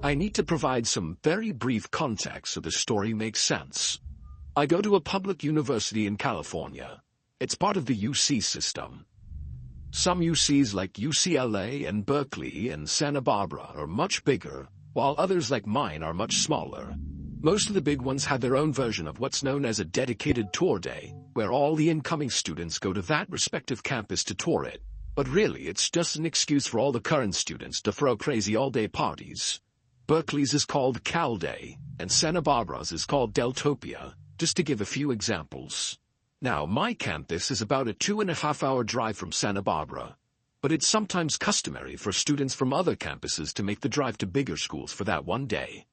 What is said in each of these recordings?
I need to provide some very brief context so the story makes sense. I go to a public university in California. It's part of the UC system. Some UCs like UCLA and Berkeley and Santa Barbara are much bigger, while others like mine are much smaller. Most of the big ones have their own version of what's known as a dedicated tour day, where all the incoming students go to that respective campus to tour it. But really, it's just an excuse for all the current students to throw crazy all-day parties. Berkeley's is called Cal Day, and Santa Barbara's is called Deltopia, just to give a few examples. Now, my campus is about a 2.5-hour drive from Santa Barbara, but it's sometimes customary for students from other campuses to make the drive to bigger schools for that one day.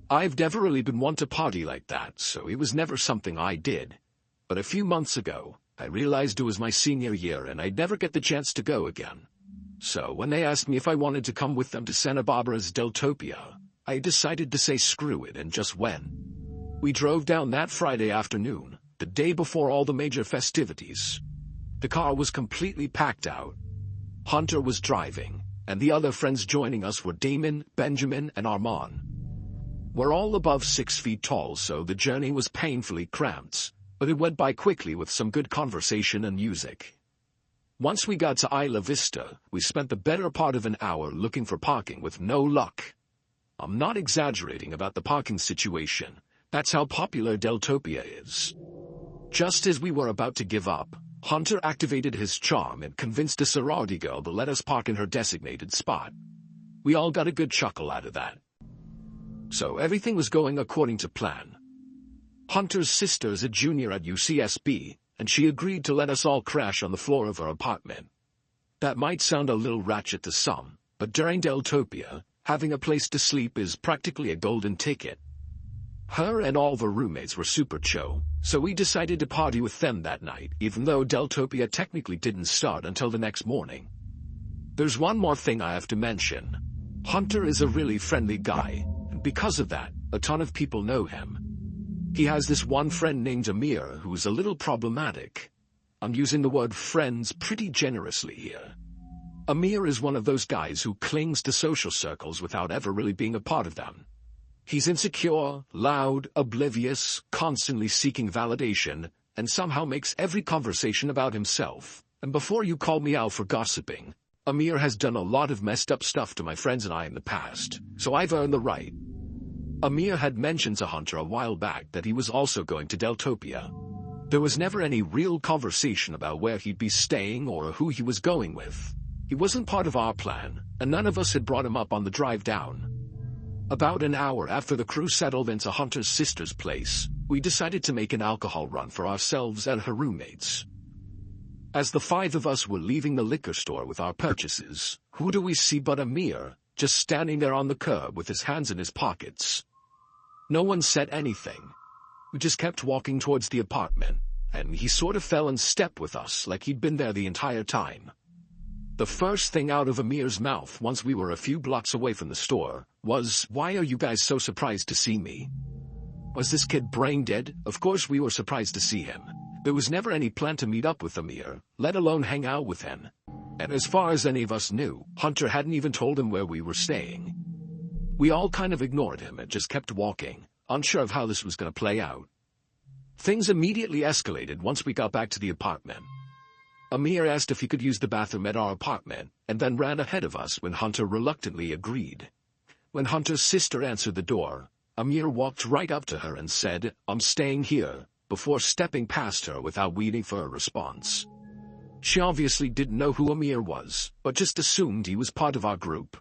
I've never really been one to party like that, so it was never something I did. But a few months ago, I realized it was my senior year and I'd never get the chance to go again. So when they asked me if I wanted to come with them to Santa Barbara's Deltopia, I decided to say screw it and just went. We drove down that Friday afternoon, the day before all the major festivities. The car was completely packed out. Hunter was driving, and the other friends joining us were Damon, Benjamin, and Armand. We're all above 6 feet tall, so the journey was painfully cramped, but it went by quickly with some good conversation and music. Once we got to Isla Vista, we spent the better part of an hour looking for parking with no luck. I'm not exaggerating about the parking situation. That's how popular Deltopia is. Just as we were about to give up, Hunter activated his charm and convinced a sorority girl to let us park in her designated spot. We all got a good chuckle out of that. So everything was going according to plan. Hunter's sister's a junior at UCSB, and she agreed to let us all crash on the floor of her apartment. That might sound a little ratchet to some, but during Deltopia, having a place to sleep is practically a golden ticket. Her and all of her roommates were super chill, so we decided to party with them that night, even though Deltopia technically didn't start until the next morning. There's one more thing I have to mention. Hunter is a really friendly guy, and because of that, a ton of people know him. He has this one friend named Amir who's a little problematic. I'm using the word friends pretty generously here. Amir is one of those guys who clings to social circles without ever really being a part of them. He's insecure, loud, oblivious, constantly seeking validation, and somehow makes every conversation about himself. And before you call me out for gossiping, Amir has done a lot of messed up stuff to my friends and I in the past, so I've earned the right. Amir had mentioned to Hunter a while back that he was also going to Deltopia. There was never any real conversation about where he'd be staying or who he was going with. He wasn't part of our plan, and none of us had brought him up on the drive down. About an hour after the crew settled into Hunter's sister's place, we decided to make an alcohol run for ourselves and her roommates. As the 5 of us were leaving the liquor store with our purchases, who do we see but Amir, just standing there on the curb with his hands in his pockets. No one said anything. We just kept walking towards the apartment, and he sort of fell in step with us like he'd been there the entire time. The first thing out of Amir's mouth once we were a few blocks away from the store was, "Why are you guys so surprised to see me?" Was this kid brain dead? Of course we were surprised to see him. There was never any plan to meet up with Amir, let alone hang out with him. And as far as any of us knew, Hunter hadn't even told him where we were staying. We all kind of ignored him and just kept walking, unsure of how this was going to play out. Things immediately escalated once we got back to the apartment. Amir asked if he could use the bathroom at our apartment, and then ran ahead of us when Hunter reluctantly agreed. When Hunter's sister answered the door, Amir walked right up to her and said, "I'm staying here," before stepping past her without waiting for a response. She obviously didn't know who Amir was, but just assumed he was part of our group.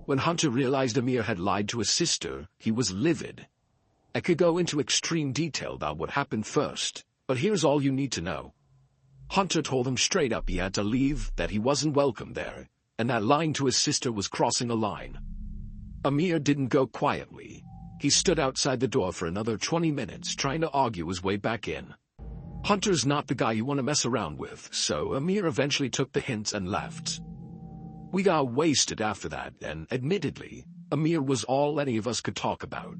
When Hunter realized Amir had lied to his sister, he was livid. I could go into extreme detail about what happened first, but here's all you need to know. Hunter told him straight up he had to leave, that he wasn't welcome there, and that lying to his sister was crossing a line. Amir didn't go quietly. He stood outside the door for another 20 minutes trying to argue his way back in. Hunter's not the guy you want to mess around with, so Amir eventually took the hint and left. We got wasted after that, and admittedly, Amir was all any of us could talk about.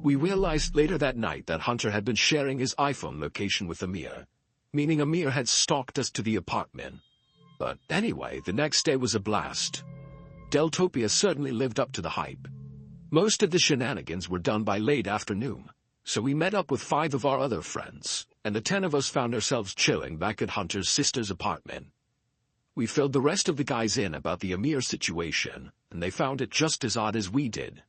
We realized later that night that Hunter had been sharing his iPhone location with Amir, meaning Amir had stalked us to the apartment. But anyway, the next day was a blast. Deltopia certainly lived up to the hype. Most of the shenanigans were done by late afternoon, so we met up with 5 of our other friends, and the 10 of us found ourselves chilling back at Hunter's sister's apartment. We filled the rest of the guys in about the Amir situation, and they found it just as odd as we did.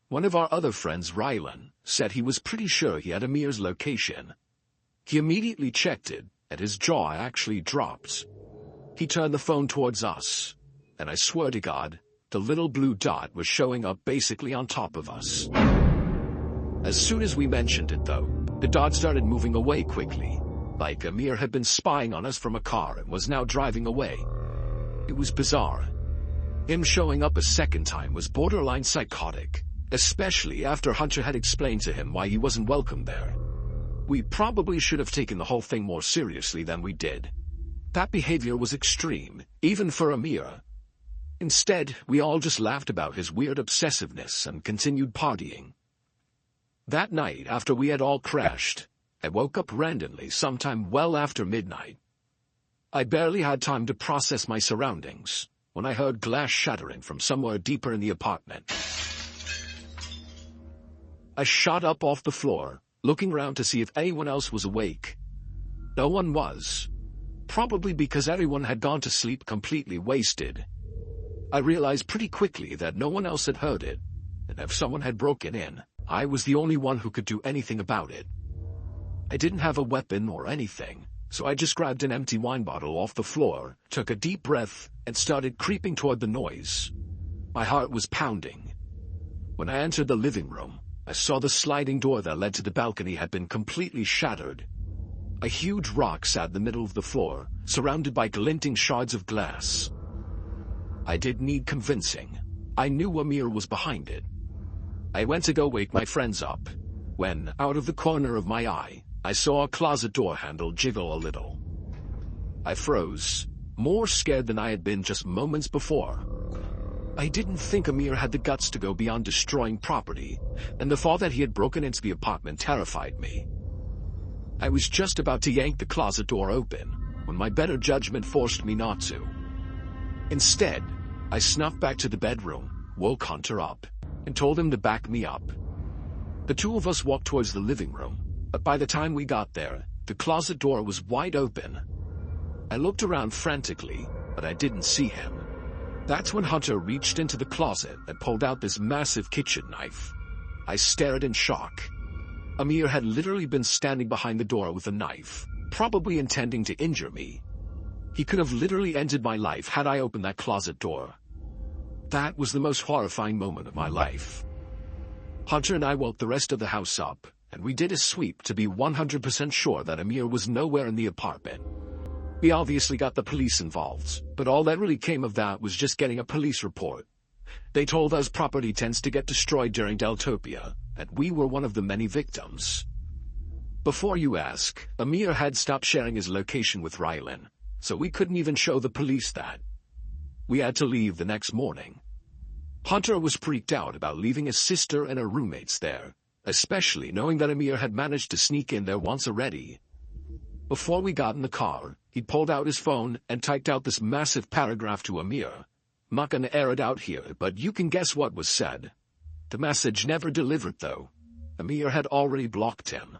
One of our other friends, Rylan, said he was pretty sure he had Amir's location. He immediately checked it, and his jaw actually dropped. He turned the phone towards us, and I swear to God, the little blue dot was showing up basically on top of us. As soon as we mentioned it, though, the dot started moving away quickly, like Amir had been spying on us from a car and was now driving away. It was bizarre. Him showing up a second time was borderline psychotic, especially after Hunter had explained to him why he wasn't welcome there. We probably should have taken the whole thing more seriously than we did. That behavior was extreme, even for Amir. Instead, we all just laughed about his weird obsessiveness and continued partying. That night, after we had all crashed, I woke up randomly sometime well after midnight. I barely had time to process my surroundings when I heard glass shattering from somewhere deeper in the apartment. I shot up off the floor, looking around to see if anyone else was awake. No one was. Probably because everyone had gone to sleep completely wasted. I realized pretty quickly that no one else had heard it, and if someone had broken in, I was the only one who could do anything about it. I didn't have a weapon or anything, so I just grabbed an empty wine bottle off the floor, took a deep breath, and started creeping toward the noise. My heart was pounding. When I entered the living room, I saw the sliding door that led to the balcony had been completely shattered. A huge rock sat in the middle of the floor, surrounded by glinting shards of glass. I didn't need convincing. I knew Amir was behind it. I went to go wake my friends up, when, out of the corner of my eye, I saw a closet door handle jiggle a little. I froze, more scared than I had been just moments before. I didn't think Amir had the guts to go beyond destroying property, and the thought that he had broken into the apartment terrified me. I was just about to yank the closet door open, when my better judgment forced me not to. Instead, I snuffed back to the bedroom, woke Hunter up, and told him to back me up. The 2 of us walked towards the living room, but by the time we got there, the closet door was wide open. I looked around frantically, but I didn't see him. That's when Hunter reached into the closet and pulled out this massive kitchen knife. I stared in shock. Amir had literally been standing behind the door with a knife, probably intending to injure me. He could have literally ended my life had I opened that closet door. That was the most horrifying moment of my life. Hunter and I woke the rest of the house up, and we did a sweep to be 100% sure that Amir was nowhere in the apartment. We obviously got the police involved, but all that really came of that was just getting a police report. They told us property tends to get destroyed during Deltopia, and we were one of the many victims. Before you ask, Amir had stopped sharing his location with Rylan, so we couldn't even show the police that. We had to leave the next morning. Hunter was freaked out about leaving his sister and her roommates there, especially knowing that Amir had managed to sneak in there once already. Before we got in the car, he pulled out his phone and typed out this massive paragraph to Amir. I'm not gonna air it out here, but you can guess what was said. The message never delivered, though. Amir had already blocked him.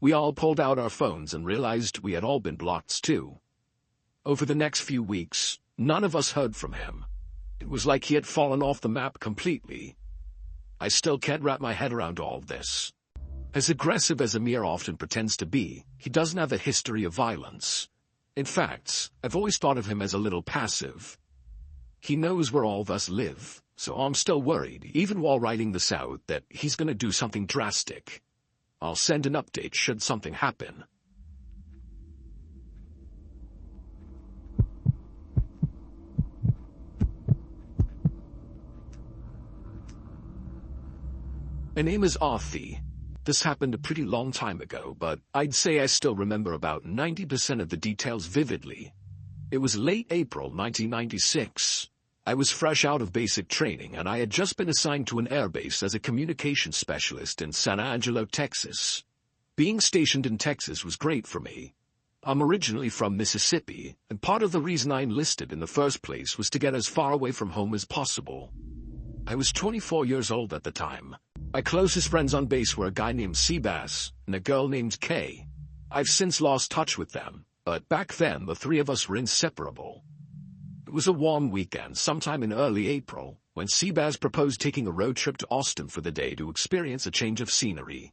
We all pulled out our phones and realized we had all been blocked too. Over the next few weeks, none of us heard from him. It was like he had fallen off the map completely. I still can't wrap my head around all of this. As aggressive as Amir often pretends to be, he doesn't have a history of violence. In fact, I've always thought of him as a little passive. He knows where all of us live, so I'm still worried, even while writing this out, that he's gonna do something drastic. I'll send an update should something happen. My name is Arthi. This happened a pretty long time ago, but I'd say I still remember about 90% of the details vividly. It was late April 1996. I was fresh out of basic training, and I had just been assigned to an airbase as a communications specialist in San Angelo, Texas. Being stationed in Texas was great for me. I'm originally from Mississippi, and part of the reason I enlisted in the first place was to get as far away from home as possible. I was 24 years old at the time. My closest friends on base were a guy named Seabass and a girl named Kay. I've since lost touch with them, but back then the three of us were inseparable. It was a warm weekend sometime in early April, when Seabass proposed taking a road trip to Austin for the day to experience a change of scenery.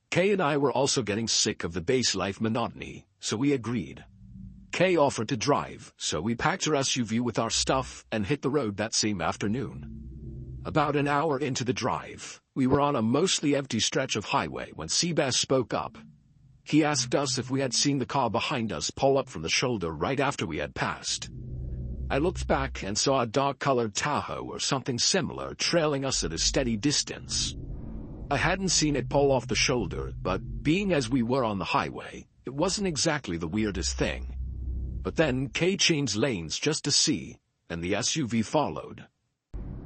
Kay and I were also getting sick of the base life monotony, so we agreed. Kay offered to drive, so we packed her SUV with our stuff and hit the road that same afternoon. About an hour into the drive, we were on a mostly empty stretch of highway when Seabass spoke up. He asked us if we had seen the car behind us pull up from the shoulder right after we had passed. I looked back and saw a dark-colored Tahoe or something similar trailing us at a steady distance. I hadn't seen it pull off the shoulder, but being as we were on the highway, it wasn't exactly the weirdest thing. But then Kay changed lanes just to see, and the SUV followed.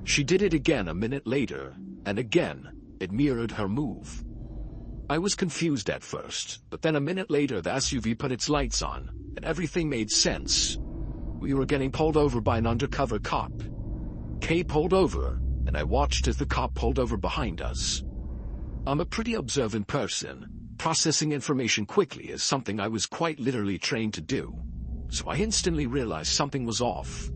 She did it again a minute later, and again, it mirrored her move. I was confused at first, but then a minute later the SUV put its lights on, and everything made sense. We were getting pulled over by an undercover cop. Kay pulled over, and I watched as the cop pulled over behind us. I'm a pretty observant person. Processing information quickly is something I was quite literally trained to do. So I instantly realized something was off.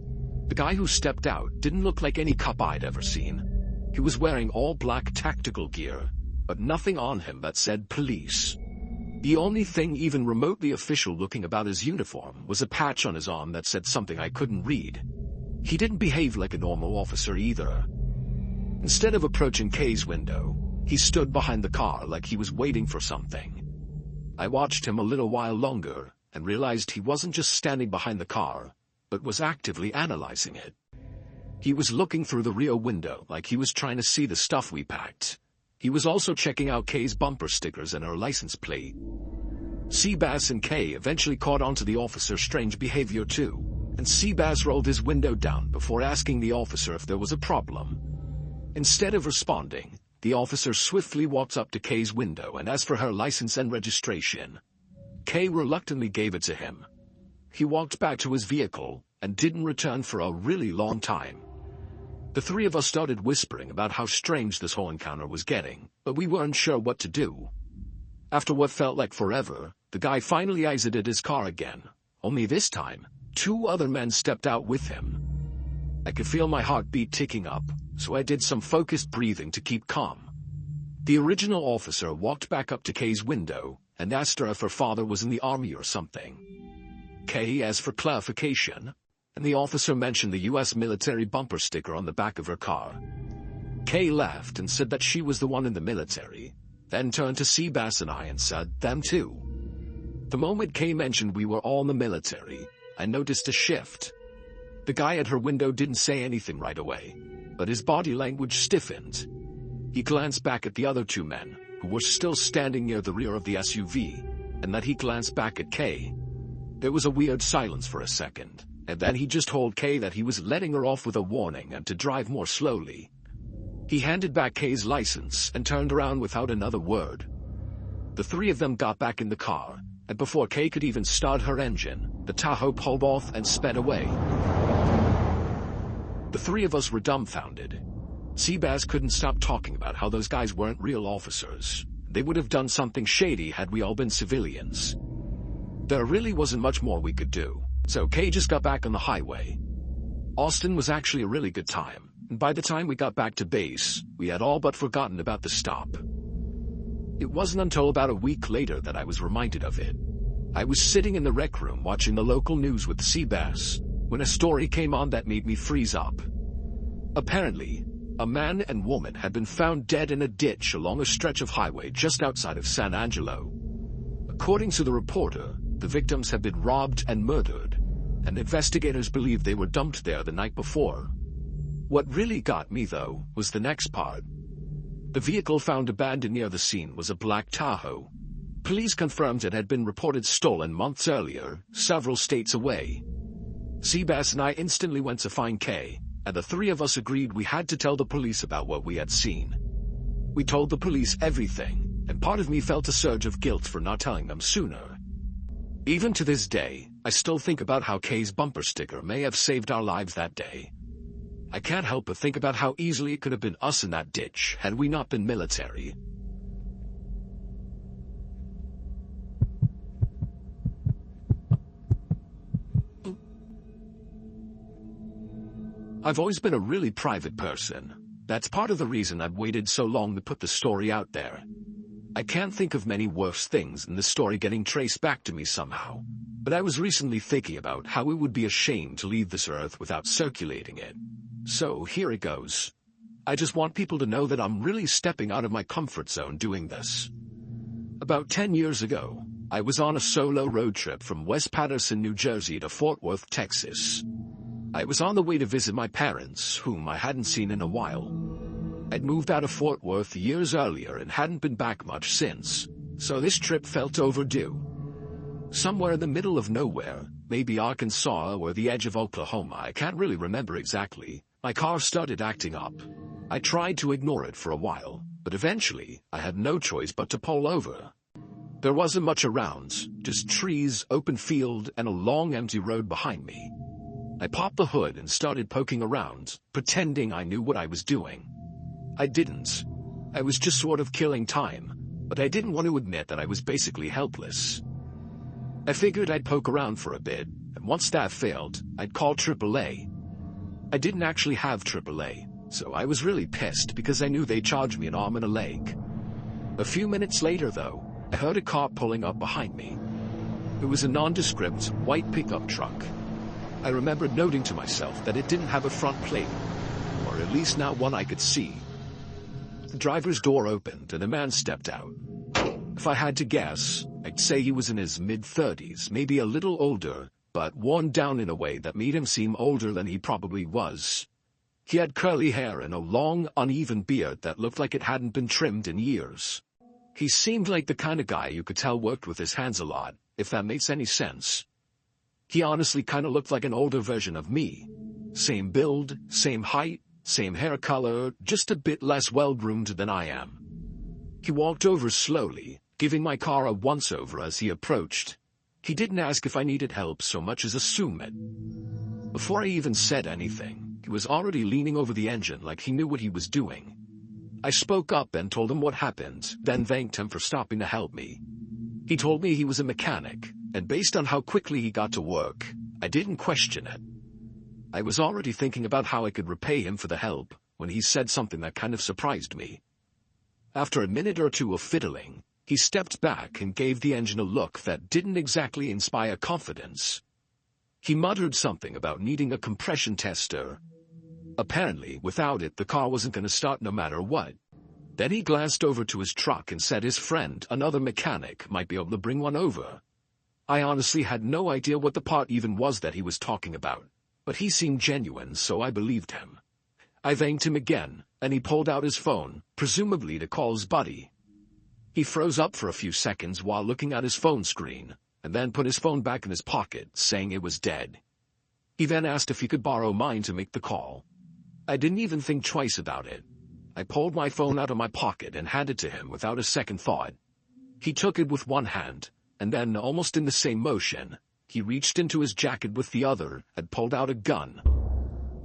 The guy who stepped out didn't look like any cop I'd ever seen. He was wearing all black tactical gear, but nothing on him that said police. The only thing even remotely official looking about his uniform was a patch on his arm that said something I couldn't read. He didn't behave like a normal officer either. Instead of approaching Kay's window, he stood behind the car like he was waiting for something. I watched him a little while longer and realized he wasn't just standing behind the car, but was actively analyzing it. He was looking through the rear window like he was trying to see the stuff we packed. He was also checking out Kay's bumper stickers and her license plate. Seabass and Kay eventually caught on to the officer's strange behavior too, and Seabass rolled his window down before asking the officer if there was a problem. Instead of responding, the officer swiftly walked up to Kay's window and asked for her license and registration. Kay reluctantly gave it to him. He walked back to his vehicle and didn't return for a really long time. The three of us started whispering about how strange this whole encounter was getting, but we weren't sure what to do. After what felt like forever, the guy finally exited his car again, only this time, 2 other men stepped out with him. I could feel my heartbeat ticking up, so I did some focused breathing to keep calm. The original officer walked back up to Kay's window and asked her if her father was in the army or something. Kay asked for clarification, and the officer mentioned the U.S. military bumper sticker on the back of her car. Kay laughed and said that she was the one in the military, then turned to Seabass and I and said, "Them too." The moment Kay mentioned we were all in the military, I noticed a shift. The guy at her window didn't say anything right away, but his body language stiffened. He glanced back at the other 2 men, who were still standing near the rear of the SUV, and then he glanced back at Kay. There was a weird silence for a second, and then he just told Kay that he was letting her off with a warning and to drive more slowly. He handed back Kay's license and turned around without another word. The 3 of them got back in the car, and before Kay could even start her engine, the Tahoe pulled off and sped away. The 3 of us were dumbfounded. Seabass couldn't stop talking about how those guys weren't real officers. They would have done something shady had we all been civilians. There really wasn't much more we could do, so Kay just got back on the highway. Austin was actually a really good time, and by the time we got back to base, we had all but forgotten about the stop. It wasn't until about a week later that I was reminded of it. I was sitting in the rec room watching the local news with Seabass, when a story came on that made me freeze up. Apparently, a man and woman had been found dead in a ditch along a stretch of highway just outside of San Angelo. According to the reporter, the victims had been robbed and murdered, and investigators believe they were dumped there the night before. What really got me, though, was the next part. The vehicle found abandoned near the scene was a black Tahoe. Police confirmed it had been reported stolen months earlier, several states away. Seabass and I instantly went to find Kay, and the 3 of us agreed we had to tell the police about what we had seen. We told the police everything, and part of me felt a surge of guilt for not telling them sooner. Even to this day, I still think about how Kay's bumper sticker may have saved our lives that day. I can't help but think about how easily it could have been us in that ditch had we not been military. I've always been a really private person. That's part of the reason I've waited so long to put the story out there. I can't think of many worse things than the story getting traced back to me somehow. But I was recently thinking about how it would be a shame to leave this earth without circulating it. So here it goes. I just want people to know that I'm really stepping out of my comfort zone doing this. About 10 years ago, I was on a solo road trip from West Patterson, New Jersey to Fort Worth, Texas. I was on the way to visit my parents, whom I hadn't seen in a while. I'd moved out of Fort Worth years earlier and hadn't been back much since, so this trip felt overdue. Somewhere in the middle of nowhere, maybe Arkansas or the edge of Oklahoma, I can't really remember exactly, my car started acting up. I tried to ignore it for a while, but eventually, I had no choice but to pull over. There wasn't much around, just trees, open field, and a long empty road behind me. I popped the hood and started poking around, pretending I knew what I was doing. I didn't. I was just sort of killing time, but I didn't want to admit that I was basically helpless. I figured I'd poke around for a bit, and once that failed, I'd call AAA. I didn't actually have AAA, so I was really pissed because I knew they'd charge me an arm and a leg. A few minutes later, though, I heard a car pulling up behind me. It was a nondescript, white pickup truck. I remembered noting to myself that it didn't have a front plate, or at least not one I could see. The driver's door opened and a man stepped out. If I had to guess, I'd say he was in his mid-30s, maybe a little older, but worn down in a way that made him seem older than he probably was. He had curly hair and a long, uneven beard that looked like it hadn't been trimmed in years. He seemed like the kind of guy you could tell worked with his hands a lot, if that makes any sense. He honestly kind of looked like an older version of me. Same build, same height, same hair color, just a bit less well-groomed than I am. He walked over slowly, giving my car a once-over as he approached. He didn't ask if I needed help so much as assume it. Before I even said anything, he was already leaning over the engine like he knew what he was doing. I spoke up and told him what happened, then thanked him for stopping to help me. He told me he was a mechanic, and based on how quickly he got to work, I didn't question it. I was already thinking about how I could repay him for the help, when he said something that kind of surprised me. After a minute or two of fiddling, he stepped back and gave the engine a look that didn't exactly inspire confidence. He muttered something about needing a compression tester. Apparently, without it, the car wasn't going to start no matter what. Then he glanced over to his truck and said his friend, another mechanic, might be able to bring one over. I honestly had no idea what the part even was that he was talking about, but he seemed genuine, so I believed him. I thanked him again, and he pulled out his phone, presumably to call his buddy. He froze up for a few seconds while looking at his phone screen, and then put his phone back in his pocket, saying it was dead. He then asked if he could borrow mine to make the call. I didn't even think twice about it. I pulled my phone out of my pocket and handed it to him without a second thought. He took it with one hand, and then, almost in the same motion, he reached into his jacket with the other and pulled out a gun.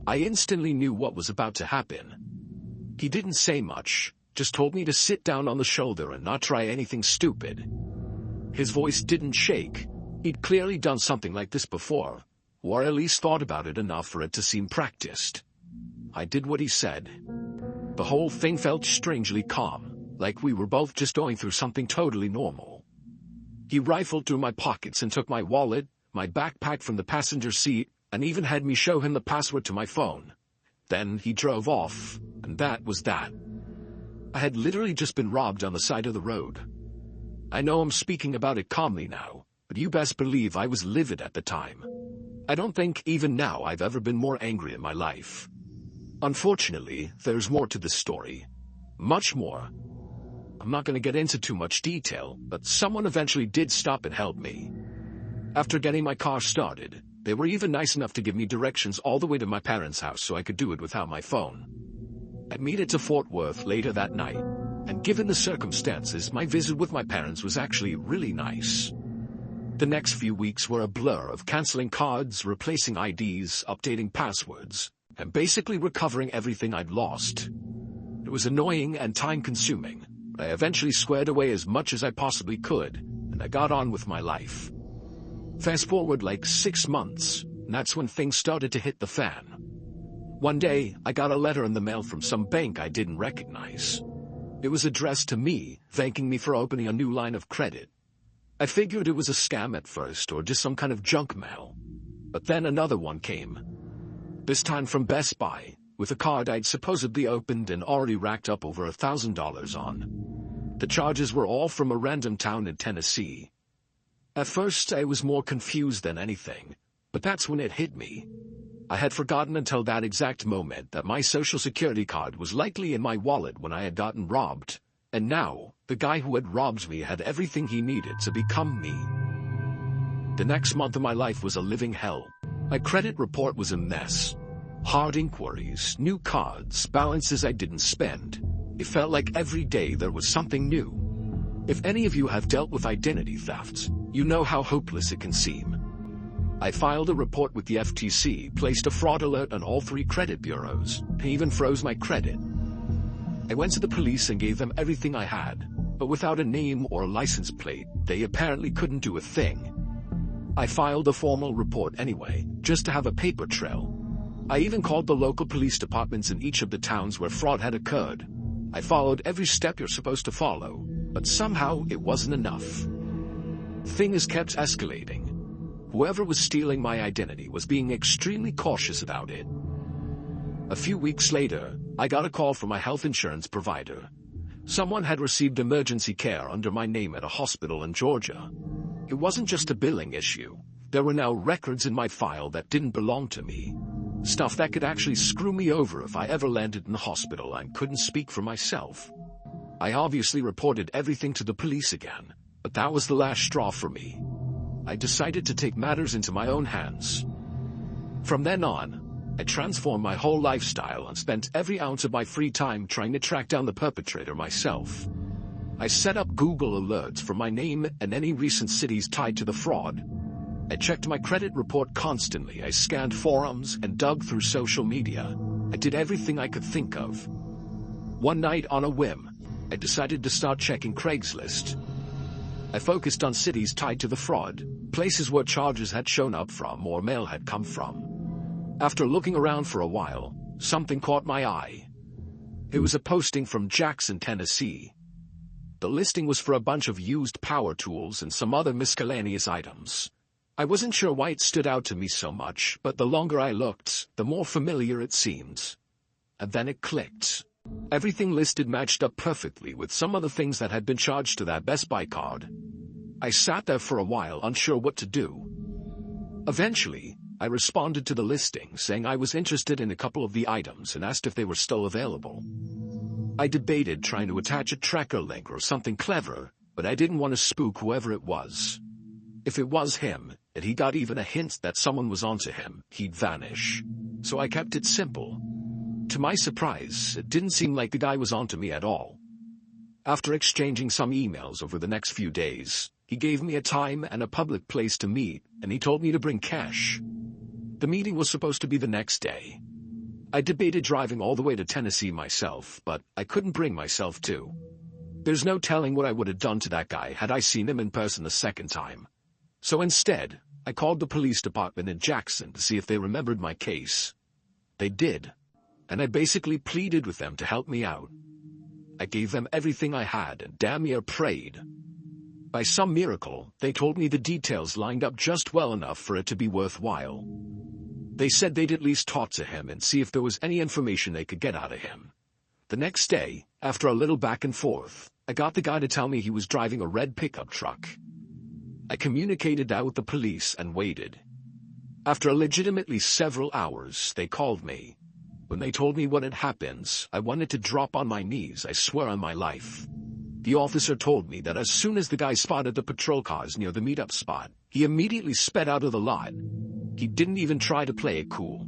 I instantly knew what was about to happen. He didn't say much, just told me to sit down on the shoulder and not try anything stupid. His voice didn't shake. He'd clearly done something like this before, or at least thought about it enough for it to seem practiced. I did what he said. The whole thing felt strangely calm, like we were both just going through something totally normal. He rifled through my pockets and took my wallet, my backpack from the passenger seat, and even had me show him the password to my phone. Then he drove off, and that was that. I had literally just been robbed on the side of the road. I know I'm speaking about it calmly now, but you best believe I was livid at the time. I don't think even now I've ever been more angry in my life. Unfortunately, there's more to this story. Much more. I'm not going to get into too much detail, but someone eventually did stop and help me. After getting my car started, they were even nice enough to give me directions all the way to my parents' house so I could do it without my phone. I made it to Fort Worth later that night, and given the circumstances, my visit with my parents was actually really nice. The next few weeks were a blur of canceling cards, replacing IDs, updating passwords, and basically recovering everything I'd lost. It was annoying and time-consuming, but I eventually squared away as much as I possibly could, and I got on with my life. Fast forward like 6 months, and that's when things started to hit the fan. One day, I got a letter in the mail from some bank I didn't recognize. It was addressed to me, thanking me for opening a new line of credit. I figured it was a scam at first or just some kind of junk mail. But then another one came. This time from Best Buy, with a card I'd supposedly opened and already racked up over $1,000 on. The charges were all from a random town in Tennessee. At first I was more confused than anything, but that's when it hit me. I had forgotten until that exact moment that my social security card was likely in my wallet when I had gotten robbed. And now, the guy who had robbed me had everything he needed to become me. The next month of my life was a living hell. My credit report was a mess. Hard inquiries, new cards, balances I didn't spend. It felt like every day there was something new. If any of you have dealt with identity theft, you know how hopeless it can seem. I filed a report with the FTC, placed a fraud alert on all 3 credit bureaus, and even froze my credit. I went to the police and gave them everything I had, but without a name or a license plate, they apparently couldn't do a thing. I filed a formal report anyway, just to have a paper trail. I even called the local police departments in each of the towns where fraud had occurred. I followed every step you're supposed to follow, but somehow it wasn't enough. Things kept escalating. Whoever was stealing my identity was being extremely cautious about it. A few weeks later, I got a call from my health insurance provider. Someone had received emergency care under my name at a hospital in Georgia. It wasn't just a billing issue. There were now records in my file that didn't belong to me. Stuff that could actually screw me over if I ever landed in the hospital and couldn't speak for myself. I obviously reported everything to the police again, but that was the last straw for me. I decided to take matters into my own hands. From then on, I transformed my whole lifestyle and spent every ounce of my free time trying to track down the perpetrator myself. I set up Google alerts for my name and any recent cities tied to the fraud. I checked my credit report constantly. I scanned forums and dug through social media. I did everything I could think of. One night on a whim, I decided to start checking Craigslist. I focused on cities tied to the fraud, places where charges had shown up from or mail had come from. After looking around for a while, something caught my eye. It was a posting from Jackson, Tennessee. The listing was for a bunch of used power tools and some other miscellaneous items. I wasn't sure why it stood out to me so much, but the longer I looked, the more familiar it seemed. And then it clicked. Everything listed matched up perfectly with some of the things that had been charged to that Best Buy card. I sat there for a while, unsure what to do. Eventually, I responded to the listing, saying I was interested in a couple of the items and asked if they were still available. I debated trying to attach a tracker link or something clever, but I didn't want to spook whoever it was. If it was him, and he got even a hint that someone was onto him, he'd vanish. So I kept it simple. To my surprise, it didn't seem like the guy was onto me at all. After exchanging some emails over the next few days, he gave me a time and a public place to meet, and he told me to bring cash. The meeting was supposed to be the next day. I debated driving all the way to Tennessee myself, but I couldn't bring myself to. There's no telling what I would have done to that guy had I seen him in person the second time. So instead, I called the police department in Jackson to see if they remembered my case. They did, and I basically pleaded with them to help me out. I gave them everything I had and damn near prayed. By some miracle, they told me the details lined up just well enough for it to be worthwhile. They said they'd at least talk to him and see if there was any information they could get out of him. The next day, after a little back and forth, I got the guy to tell me he was driving a red pickup truck. I communicated that with the police and waited. After legitimately several hours, they called me. When they told me what had happened, I wanted to drop on my knees, I swear on my life. The officer told me that as soon as the guy spotted the patrol cars near the meetup spot, he immediately sped out of the lot. He didn't even try to play it cool.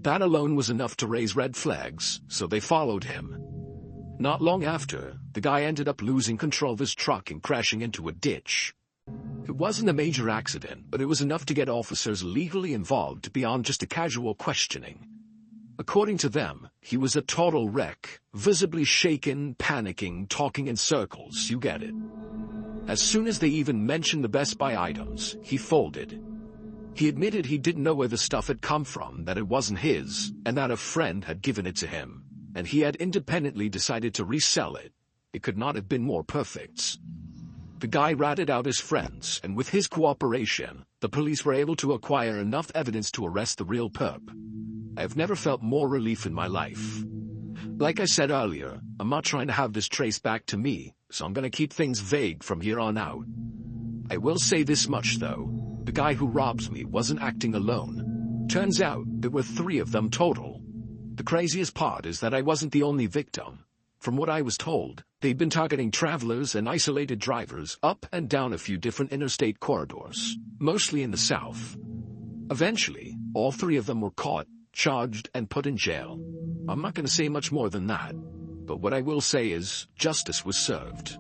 That alone was enough to raise red flags, so they followed him. Not long after, the guy ended up losing control of his truck and crashing into a ditch. It wasn't a major accident, but it was enough to get officers legally involved beyond just a casual questioning. According to them, he was a total wreck, visibly shaken, panicking, talking in circles, you get it. As soon as they even mentioned the Best Buy items, he folded. He admitted he didn't know where the stuff had come from, that it wasn't his, and that a friend had given it to him, and he had independently decided to resell it. It could not have been more perfect. The guy ratted out his friends, and with his cooperation, the police were able to acquire enough evidence to arrest the real perp. I have never felt more relief in my life. Like I said earlier, I'm not trying to have this traced back to me, so I'm gonna keep things vague from here on out. I will say this much though, the guy who robbed me wasn't acting alone. Turns out, there were 3 of them total. The craziest part is that I wasn't the only victim. From what I was told, they'd been targeting travelers and isolated drivers up and down a few different interstate corridors, mostly in the south. Eventually, all 3 of them were caught, charged, and put in jail. I'm not going to say much more than that, but what I will say is, justice was served.